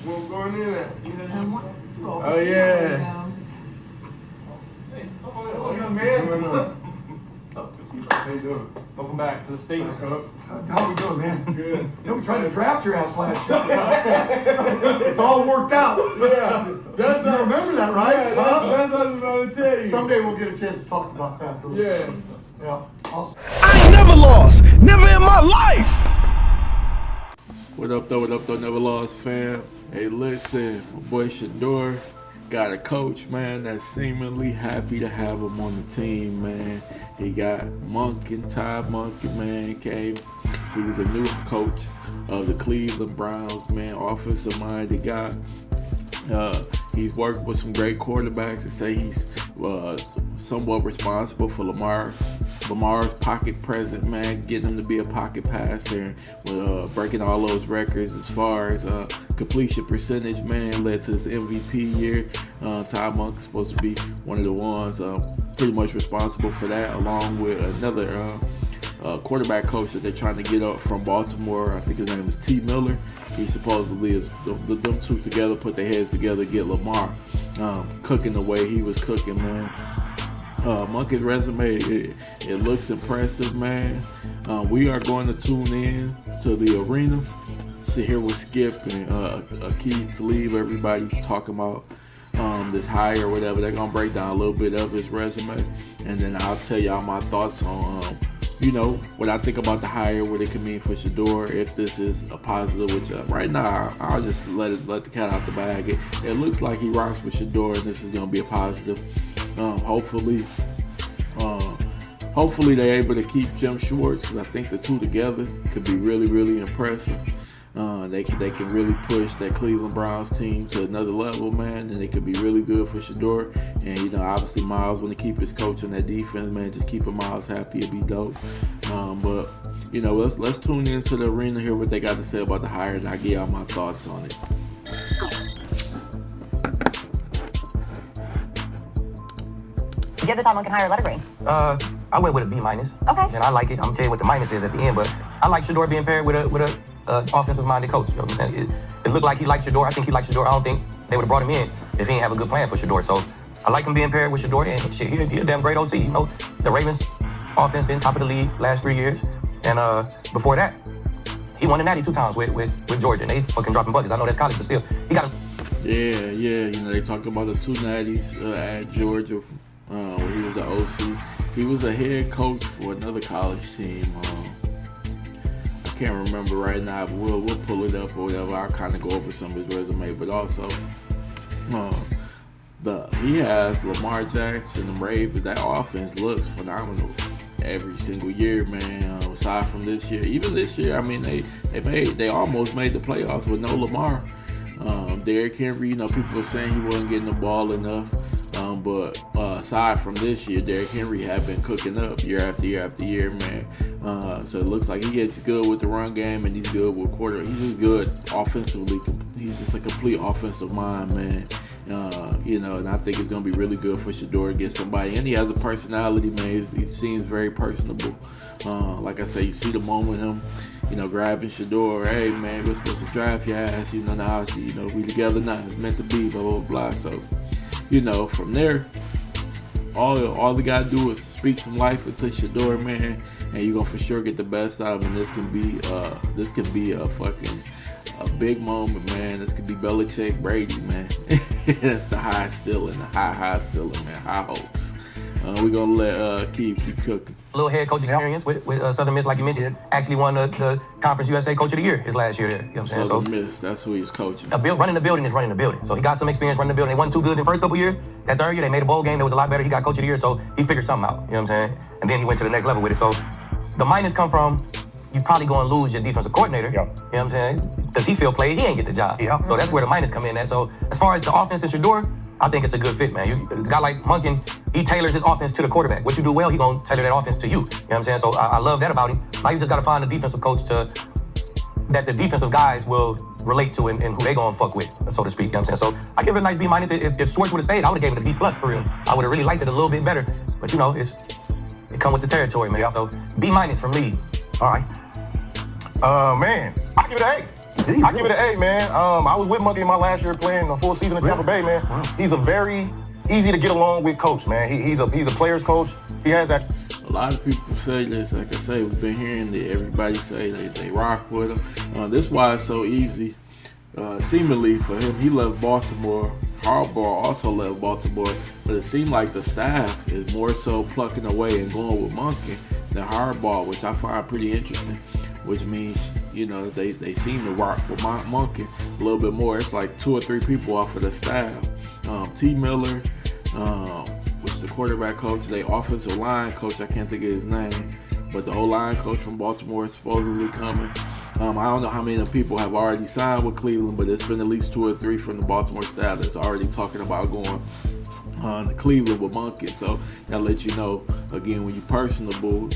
What's going in there? Oh, yeah. Hello, young man. How you doing? Welcome back to the States. How we doing, man? Good. They were trying to draft your ass last year. It's all worked out. Yeah. That's You remember that, right? Yeah, that's what I was about to tell you. Someday we'll get a chance to talk about that. Yeah. Yeah. Awesome. I ain't never lost. Never in my life. What up, though? NevaLoss fam. Hey, listen, my boy Shedeur got a coach, man, that's seemingly happy to have him on the team, man. He got Monken, man, came. He was a new coach of the Cleveland Browns, man, offensive minded guy. He's worked with some great quarterbacks. They say he's somewhat responsible for Lamar's pocket presence, man, getting him to be a pocket passer, breaking all those records as far as completion percentage, man, led to his MVP year. Monken is supposed to be one of the ones pretty much responsible for that, along with another quarterback coach that they're trying to get up from Baltimore. I think his name is T. Miller. He supposedly is them two together, put their heads together, get Lamar cooking the way he was cooking, man. Monken's resume, it looks impressive, man. We are going to tune in to the arena, sit here with Skip and Keith to leave everybody talking about this hire or whatever. They're gonna break down a little bit of his resume, and then I'll tell y'all my thoughts on what I think about the hire, what it could mean for Shedeur, if this is a positive, which right now I'll just let the cat out the bag. It looks like he rocks with Shedeur, and this is going to be a positive. Hopefully they're able to keep Jim Schwartz, because I think the two together could be really, really impressive. They can really push that Cleveland Browns team to another level, man, and they could be really good for Shedeur. And obviously Miles want to keep his coach on that defense, man. Just keeping Miles happy, it'd be dope. But let's tune into the arena, hear what they got to say about the hire, and I'll give y'all my thoughts on it. Give the Monken hire a letter grade. I went with a B-. Okay. And I like it. I'm gonna tell you what the minus is at the end, but I like Shedeur being paired with a offensive-minded coach. You know what I'm saying? It looked like he liked Shedeur. I think he liked Shedeur. I don't think they would have brought him in if he didn't have a good plan for Shedeur. So I like him being paired with Shedeur, and shit, he's a damn great OC. The Ravens offense been top of the league last 3 years, and before that, he won the Natty 2 times with Georgia, and they fucking dropping buckets. I know that's college, but still, he got a... Yeah. They talk about the 2 Natties at Georgia when he was the OC. He was a head coach for another college team. I can't remember right now. We'll pull it up or whatever. I'll kind of go over some of his resume, but also he has Lamar Jackson and the Ravens. That offense looks phenomenal every single year, man. Aside from this year, even this year, I mean, they almost made the playoffs with no Lamar. Derrick Henry, people were saying he wasn't getting the ball enough. But aside from this year, Derrick Henry had been cooking up year after year after year, man. So it looks like he gets good with the run game, and he's good with quarter. He's just good offensively. He's just a complete offensive mind, man. And I think it's going to be really good for Shedeur to get somebody. And he has a personality, man. He seems very personable. Like I say, you see the moment him, grabbing Shedeur. Hey, man, we're supposed to draft your ass. Now, we together now. It's meant to be, blah, blah, blah. So, from there, all they gotta do is speak some life into Shedeur, man, and you're gonna for sure get the best out of him. This can be a big moment, man. This could be Belichick, Brady, man. That's the high ceiling, man. High hopes. We're gonna let Keith keep cooking. A little head coach experience with Southern Miss, like you mentioned. Actually won the Conference USA Coach of the Year his last year there. You know what I'm saying? Southern Miss, that's who he's coaching. Running the building is running the building. So he got some experience running the building. They wasn't too good in the first couple years. That third year, they made a bowl game. That was a lot better. He got Coach of the Year, so he figured something out. You know what I'm saying? And then he went to the next level with it. So the minus come from you probably going to lose your defensive coordinator. Yep. You know what I'm saying? Does he feel played? He ain't get the job. Yep. So that's where the minus come in at. So as far as the offense and Shedeur, I think it's a good fit, man. A guy like Monken, he tailors his offense to the quarterback. What you do well, he going to tailor that offense to you. You know what I'm saying? So I love that about him. Now you just got to find a defensive coach that the defensive guys will relate to and who they going to fuck with, so to speak. You know what I'm saying? So I give it a nice B minus. If Schwartz would have stayed, I would have gave it a B plus for real. I would have really liked it a little bit better. But it come with the territory, man. Yep. So B minus from Lee. All right. Man, I give it an A. I give it an A, man. I was with Monkey in my last year playing a full season in Tampa Bay, man. Wow. He's a very easy to get along with coach, man. He's a player's coach. He has that. A lot of people say this. Like I say, we've been hearing that everybody say they rock with him. This is why it's so easy. Seemingly for him, he left Baltimore. Harbaugh also left Baltimore, but it seemed like the staff is more so plucking away and going with Monken than Harbaugh, which I find pretty interesting. Which means, you know, they seem to rock with Monken a little bit more. It's like 2 or 3 people off of the staff. T. Miller, which is the quarterback coach, the offensive line coach, I can't think of his name, but the O-line coach from Baltimore is supposedly coming. I don't know how many of the people have already signed with Cleveland, but it's been at least 2 or 3 from the Baltimore staff that's already talking about going to Cleveland with Monken. So that lets you know, again, when you're personable,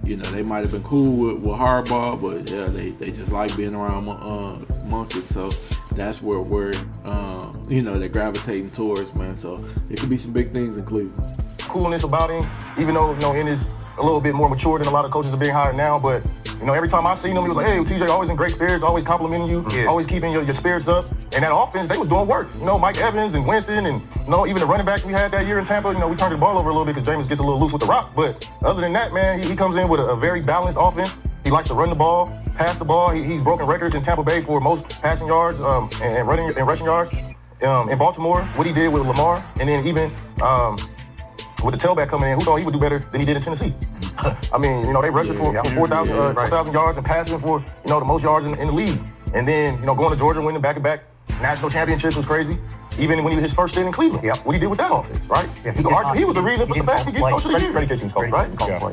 you know, they might have been cool with Harbaugh, but yeah, they just like being around Monken. So that's where we're, you know, they're gravitating towards, man. So it could be some big things in Cleveland. Coolness about him, even though, you know, in his a little bit more mature than a lot of coaches are being hired now, but you know, every time I seen him, he was like, hey, TJ, always in great spirits, always complimenting you, always keeping your spirits up. And that offense, they was doing work. You know, Mike Evans and Winston and, you know, even the running backs we had that year in Tampa, you know, we turned the ball over a little bit because Jameis gets a little loose with the rock. But other than that, man, he comes in with a very balanced offense. He likes to run the ball, pass the ball. He's broken records in Tampa Bay for most passing yards and rushing yards. In Baltimore, what he did with Lamar, and then even with the tailback coming in, who thought he would do better than he did in Tennessee? I mean, you know, they rushed it for 4,000 yards and passing for, you know, the most yards in the league. And then, you know, going to Georgia, winning back-to-back national championships was crazy. Even when he was his first stint in Cleveland, what he did with that offense, right? Yeah, he was the reason for the fact he gets coach of the year. Kitchen's coach, right?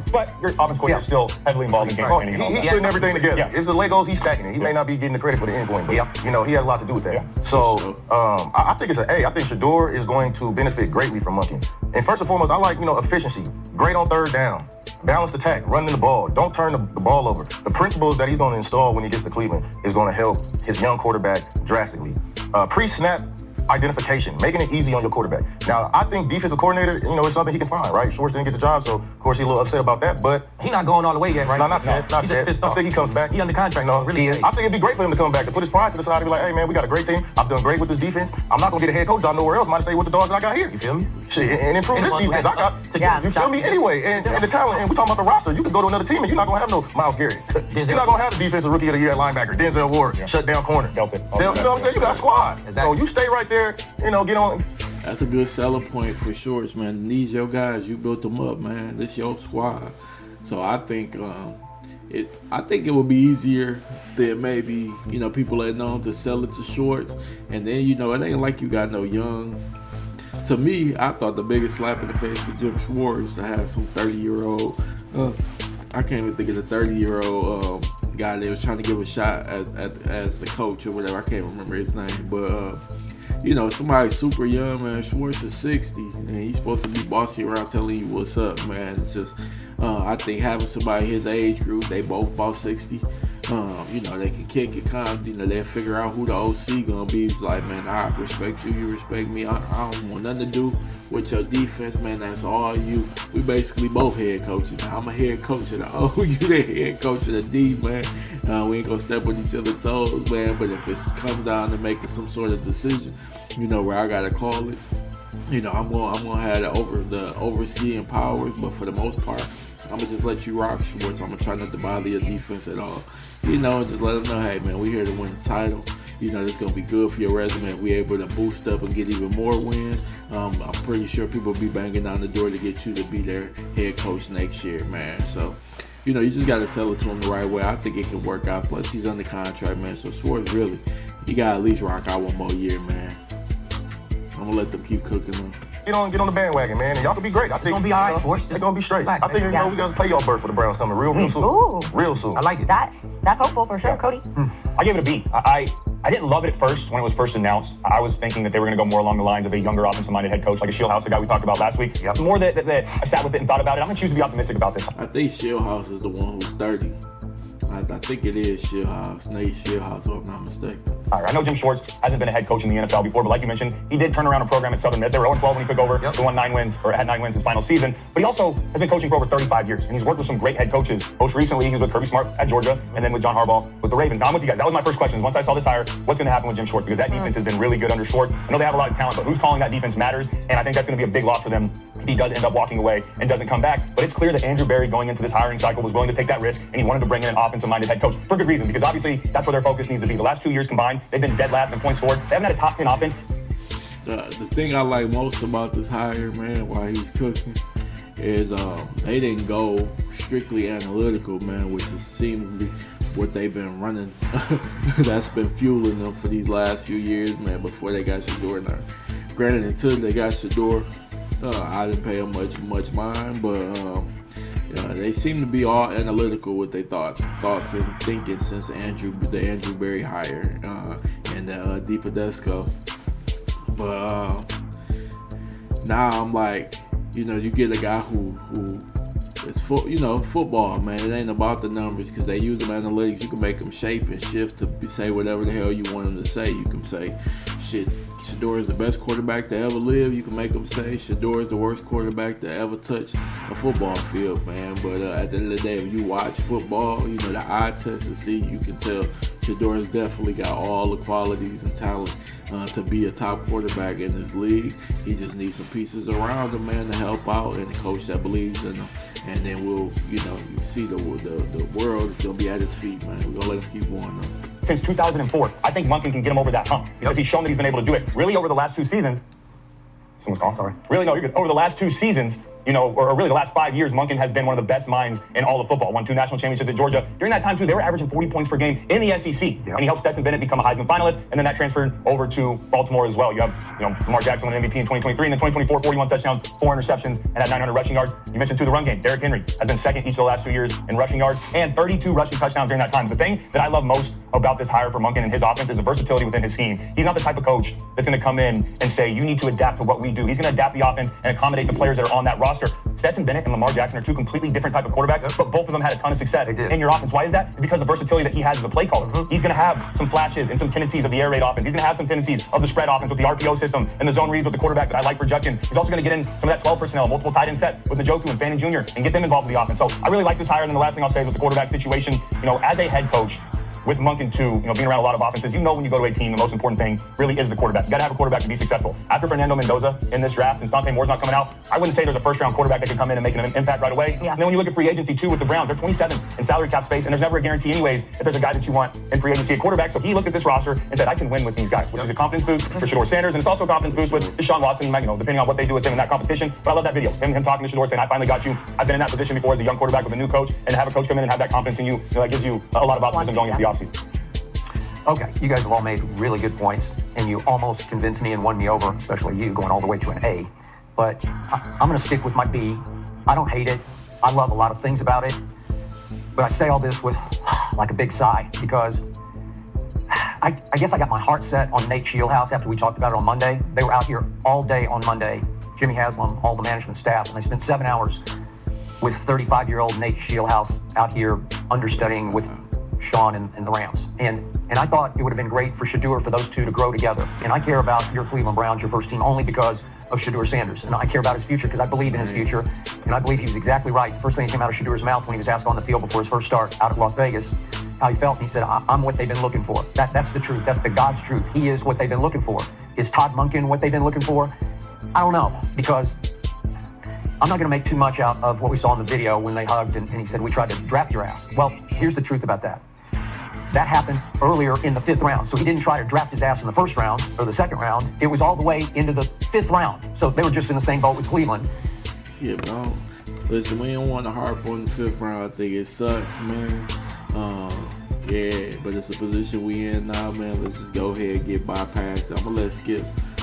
But your offense coordinator is still heavily involved in game planning. He's putting everything together. It's the Legos, he's stacking it. He may not be getting the credit for the end point, but you know, he has a lot to do with that. So I think it's an A. I think Shedeur is going to benefit greatly from Monken. And first and foremost, I like, you know, efficiency. Great on third down. Balanced attack, running the ball. Don't turn the ball over. The principles that he's going to install when he gets to Cleveland is going to help his young quarterback drastically. Pre-snap identification, making it easy on your quarterback. Now, I think defensive coordinator, you know, it's something he can find, right? Schwartz didn't get the job, so of course he's a little upset about that, but he's not going all the way yet, right? No, not yet. I think he comes back. He under contract, no, really is. I think it'd be great for him to come back, to put his pride to the side and be like, hey, man, we got a great team. I've done great with this defense. I'm not going to get a head coach out nowhere else. I might say with the dogs that I got here. You feel me? Shit, and improve this defense. I got, you feel me? Anyway, and the talent, and we're talking about the roster. You can go to another team and you're not going to have no Myles Garrett. You're not going to have the defensive rookie of the year at linebacker, Denzel Ward, shut down corner. You know what I'm saying? You got a squad. So you stay right there, you know, get on. That's a good selling point for sure, man. These your guys, you built them up, man. This your squad. So I think it would be easier than maybe, you know, people that know to sell it to Schwartz. And then, you know, it ain't like you got no young. To me, I thought the biggest slap in the face for Jim Schwartz to have some 30-year-old, I can't even think of the 30-year-old guy that was trying to give a shot as the coach or whatever. I can't remember his name, but you know, somebody super young, man. Schwartz is 60, and he's supposed to be bossy around telling you what's up, man. It's just, I think having somebody his age group, they both about 60, you know, they can kick it, you know, they'll figure out who the OC gonna be. It's like, man, I respect you, you respect me. I don't want nothing to do with your defense, man. That's all you. We basically both head coaches. I'm a head coach of the O, you the head coach of the D, man. We ain't gonna step on each other's toes, man. But if it comes down to making some sort of decision, you know, where I gotta call it, you know, I'm gonna have the overseeing powers. But for the most part, I'm gonna just let you rock, Schwartz. I'm gonna try not to bother your defense at all. You know, and just let them know, hey, man, we're here to win the title. You know, it's gonna be good for your resume. We're able to boost up and get even more wins. I'm pretty sure people will be banging down the door to get you to be their head coach next year, man. So, you know, you just gotta sell it to him the right way. I think it can work out. Plus, he's under contract, man. So Schwartz, really, he got to at least rock out one more year, man. I'm gonna let them keep cooking them. Get on the bandwagon, man, and y'all can be great. I think gonna be all right, Forrest. They're gonna be straight. I think, you know, we got a playoff berth for the Browns coming real soon. Ooh. Real soon. I like it. That's hopeful for sure, Cody. I gave it a B. I didn't love it at first when it was first announced. I was thinking that they were going to go more along the lines of a younger offensive-minded head coach, like a Shieldhouse, the guy we talked about last week. The more that I sat with it and thought about it, I'm going to choose to be optimistic about this. I think Shieldhouse is the one who's 30. I think it is Shieldhouse, Nate Shieldhouse, if I'm not mistaken. All right, I know Jim Schwartz hasn't been a head coach in the NFL before, but like you mentioned, he did turn around a program at Southern Miss. They were 0-12 when he took over. They won 9 wins, or had 9 wins his final season. But he also has been coaching for over 35 years, and he's worked with some great head coaches. Most recently, he was with Kirby Smart at Georgia, and then with John Harbaugh with the Ravens. Now, I'm with you guys. That was my first question. Once I saw this hire, what's going to happen with Jim Schwartz? Because that defense has been really good under Schwartz. I know they have a lot of talent, but who's calling that defense matters, and I think that's going to be a big loss for them if he does end up walking away and doesn't come back. But it's clear that Andrew Berry, going into this hiring cycle, was willing to take that risk, and he wanted to bring in an offensive-minded head coach for good reason, because obviously that's where their focus needs to be. The last 2 years combined, they've been dead last in points scored. They haven't had a top 10 offense. The thing I like most about this hire, man, while he's cooking, is they didn't go strictly analytical, man, which is seemingly what they've been running. That's been fueling them for these last few years, man, before they got Shedeur. Now, granted, until they got Shedeur, I didn't pay them much mind, but they seem to be all analytical with their thoughts and thinking since the Andrew Berry hire and the DiPodesco. But now I'm like, you get a guy who is football, man. It ain't about the numbers, because they use them analytics. You can make them shape and shift to say whatever the hell you want them to say. You can say, shit, Shedeur is the best quarterback to ever live. You can make them say Shedeur is the worst quarterback to ever touch a football field, man. But at the end of the day, if you watch football, the eye test and see, you can tell Shedeur has definitely got all the qualities and talent to be a top quarterback in this league. He just needs some pieces around him, man, to help out, and a coach that believes in him. And then we'll, you see the world is gonna be at his feet, man. We're gonna let him keep going up. Since 2004, I think Monken can get him over that hump, because he's shown that he's been able to do it. Really, over the last 2 seasons, someone's calling, sorry. Really, no, you're good. Over the last 2 seasons, or really the last 5 years, Monken has been one of the best minds in all of football. Won 2 national championships at Georgia. During that time, too, they were averaging 40 points per game in the SEC. Yep. And he helped Stetson Bennett become a Heisman finalist, and then that transferred over to Baltimore as well. You have, Lamar Jackson won MVP in 2023, and then 2024, 41 touchdowns, 4 interceptions, and had 900 rushing yards. You mentioned, too, the run game. Derrick Henry has been second each of the last 2 years in rushing yards, and 32 rushing touchdowns during that time. The thing that I love most about this hire for Monken and his offense is the versatility within his scheme. He's not the type of coach that's going to come in and say, you need to adapt to what we do. He's going to adapt the offense and accommodate the players that are on that roster. Stetson Bennett and Lamar Jackson are 2 completely different type of quarterbacks, but both of them had a ton of success in your offense. Why is that? It's because of the versatility that he has as a play caller. He's going to have some flashes and some tendencies of the air raid offense. He's going to have some tendencies of the spread offense with the RPO system and the zone reads with the quarterback that I like projecting. He's also going to get in some of that 12 personnel, multiple tight end set with Njoku and Fanning Jr. and get them involved with the offense. So I really like this hire. And then the last thing I'll say is with the quarterback situation, as a head coach, with Monken too, being around a lot of offenses, when you go to a team, the most important thing really is the quarterback. You got to have a quarterback to be successful. After Fernando Mendoza in this draft, and Dante Moore's not coming out, I wouldn't say there's a first-round quarterback that can come in and make an impact right away. Yeah. And then when you look at free agency too with the Browns, they're 27th in salary cap space, and there's never a guarantee anyways if there's a guy that you want in free agency at quarterback. So he looked at this roster and said, I can win with these guys, which is a confidence boost for Shedeur Sanders, and it's also a confidence boost with Deshaun Watson, depending on what they do with him in that competition. But I love that video. Him talking to Shedeur saying, I finally got you. I've been in that position before as a young quarterback with a new coach, and to have a coach come in and have that confidence in you, that gives you a lot of optimism going into the offseason. Okay, you guys have all made really good points, and you almost convinced me and won me over, especially you going all the way to an A. But I'm going to stick with my B. I don't hate it. I love a lot of things about it. But I say all this with like a big sigh, because I guess I got my heart set on Nate Shieldhouse after we talked about it on Monday. They were out here all day on Monday, Jimmy Haslam, all the management staff, and they spent 7 hours with 35-year-old Nate Shieldhouse out here understudying with Sean and the Rams. And I thought it would have been great for Shedeur for those two to grow together. And I care about your Cleveland Browns, your first team, only because of Shedeur Sanders. And I care about his future because I believe in his future. And I believe he was exactly right. The first thing that came out of Shedeur's mouth when he was asked on the field before his first start out at Las Vegas, how he felt, and he said, I'm what they've been looking for. That's the truth. That's the God's truth. He is what they've been looking for. Is Todd Monken what they've been looking for? I don't know, because I'm not going to make too much out of what we saw in the video when they hugged and he said, we tried to draft your ass. Well, here's the truth about that. That happened earlier in the 5th round. So he didn't try to draft his ass in the 1st round or the 2nd round. It was all the way into the 5th round. So they were just in the same boat with Cleveland. Yeah, bro. Listen, we don't want to harp on the 5th round. I think it sucks, man. Yeah, but it's a position we in now, man. Let's just go ahead and get bypassed. I'm going to let Skip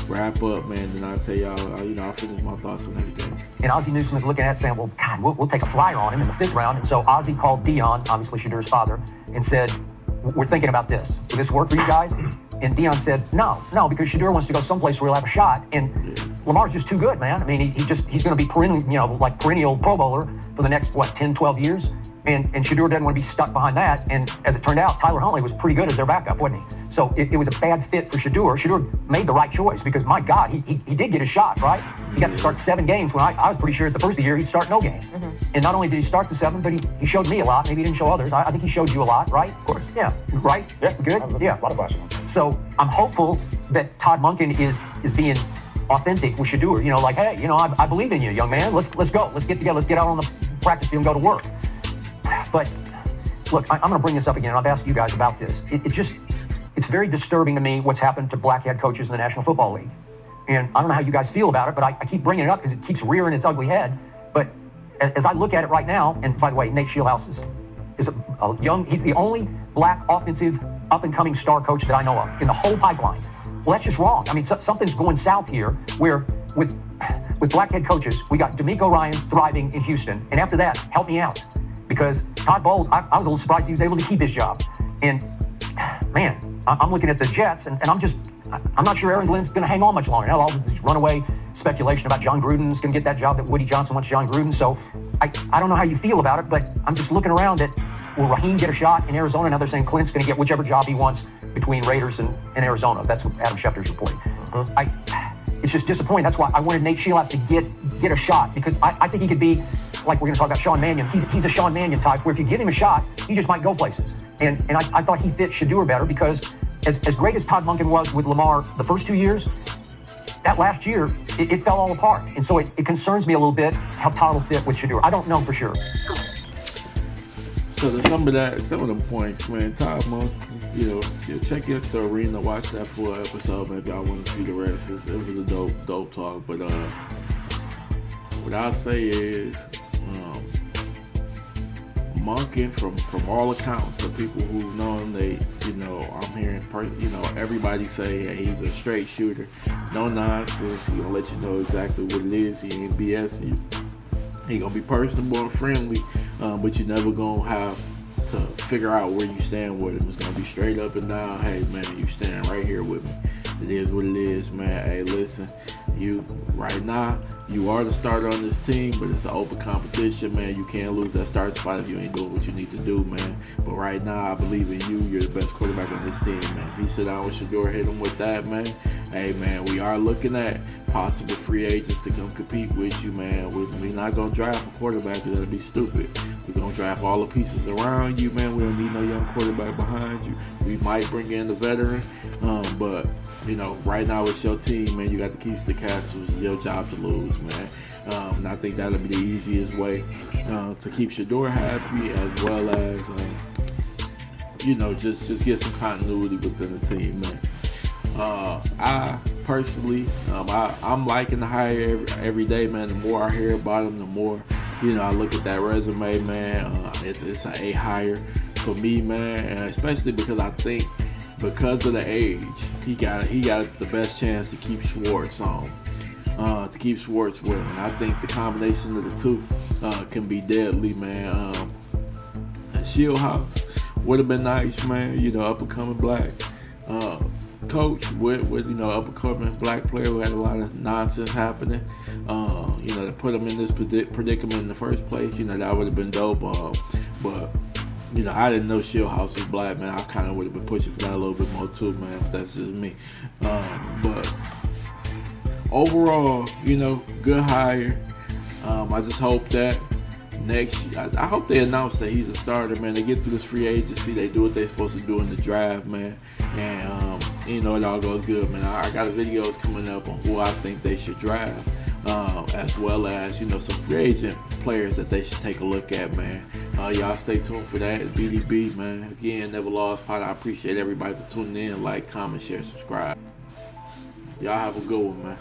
wrap up, man. Then I'll tell y'all, I'll finish my thoughts on everything. And Ozzie Newsome is looking at it saying, well, God, we'll take a flyer on him in the 5th round. And so Ozzie called Dion, obviously Shedeur's father, and said, we're thinking about this. Will this work for you guys? And Dion said, no, because Shedeur wants to go someplace where he'll have a shot. And Lamar's just too good, man. I mean, he's going to be perennial Pro Bowler for the next, 10, 12 years. And Shedeur didn't want to be stuck behind that. And as it turned out, Tyler Huntley was pretty good as their backup, wasn't he? So it was a bad fit for Shedeur. Shedeur made the right choice because, my God, he did get a shot, right? He got to start 7 games when I was pretty sure at the first of the year he'd start no games. And not only did he start the 7, but he showed me a lot. Maybe he didn't show others. I think he showed you a lot, right? Of course. Yeah, right? Yeah, good? Yeah. A lot of flashes. So I'm hopeful that Todd Monken is being authentic with Shedeur. Hey, I believe in you, young man. Let's go. Let's get together. Let's get out on the practice field and go to work. But look, I'm going to bring this up again. I've asked you guys about this. It's very disturbing to me what's happened to black head coaches in the National Football League. And I don't know how you guys feel about it, but I keep bringing it up because it keeps rearing its ugly head. But as I look at it right now, and by the way, Nate Shieldhouse is a young, he's the only black offensive up-and-coming star coach that I know of in the whole pipeline. Well, that's just wrong. I mean, something's going south here where with black head coaches, we got D'Amico Ryan thriving in Houston. And after that, help me out. Because Todd Bowles, I was a little surprised he was able to keep his job. And man, I'm looking at the Jets, and I'm not sure Aaron Glenn's going to hang on much longer. Now, all this runaway speculation about John Gruden's going to get that job that Woody Johnson wants John Gruden. So I don't know how you feel about it, but I'm just looking around at, will Raheem get a shot in Arizona? Now they're saying Clint's going to get whichever job he wants between Raiders and Arizona. That's what Adam Schefter's reporting. It's just disappointing. That's why I wanted Nate Shieldhouse to get a shot, because I think he could be, like we're going to talk about Sean Mannion. He's a Sean Mannion type where if you give him a shot, he just might go places. And I thought he fit Shedeur better because as great as Todd Monken was with Lamar the first 2 years, that last year, it fell all apart. And so it concerns me a little bit how Todd will fit with Shedeur. I don't know for sure. So to some of the points, man, Todd Monken, check out the arena, watch that full episode, man, if y'all want to see the rest. It was a dope talk. But what I'll say is, Monken, from all accounts of people who've known, I'm hearing, everybody say, hey, he's a straight shooter, no nonsense. He gonna let you know exactly what it is. He ain't BS you. He gonna be personable and friendly, but you never gonna have to figure out where you stand with him. It's gonna be straight up and down. Hey man, you stand right here with me. It is what it is, man. Hey, listen, right now, you are the starter on this team, but it's an open competition, man. You can't lose that starting spot if you ain't doing what you need to do, man. But right now, I believe in you. You're the best quarterback on this team, man. If you sit down with Shedeur, hit him with that, man. Hey, man, we are looking at possible free agents to come compete with you, man. We're not going to draft a quarterback because that'd be stupid. We're going to draft all the pieces around you, man. We don't need no young quarterback behind you. We might bring in the veteran, but right now it's your team, man. You got the keys to the castle. It's your job to lose, man. And I think that'll be the easiest way to keep Shedeur happy, as well as just get some continuity within the team, man. I personally, I'm liking the hire every day, man. The more I hear about him, the more I look at that resume, man. It's an A hire for me, man, and especially because I think, because of the age, he got the best chance to keep Schwartz on, to keep Schwartz with him. And I think the combination of the two can be deadly, man. Shieldhouse would have been nice, man. Up and coming black coach with up and coming black player who had a lot of nonsense happening. To put him in this predicament in the first place, that would have been dope. But I didn't know Shieldhouse was black, man. I kind of would have been pushing for that a little bit more too, man. If that's just me. But overall, good hire. I just hope that I hope they announce that he's a starter, man. They get through this free agency, they do what they're supposed to do in the draft, man. And it all goes good, man. I got videos coming up on who I think they should draft. As well as, some free agent players that they should take a look at, man. Y'all stay tuned for that. BDB, man. Again, NevaLoss Pod. I appreciate everybody for tuning in. Like, comment, share, subscribe. Y'all have a good one, man.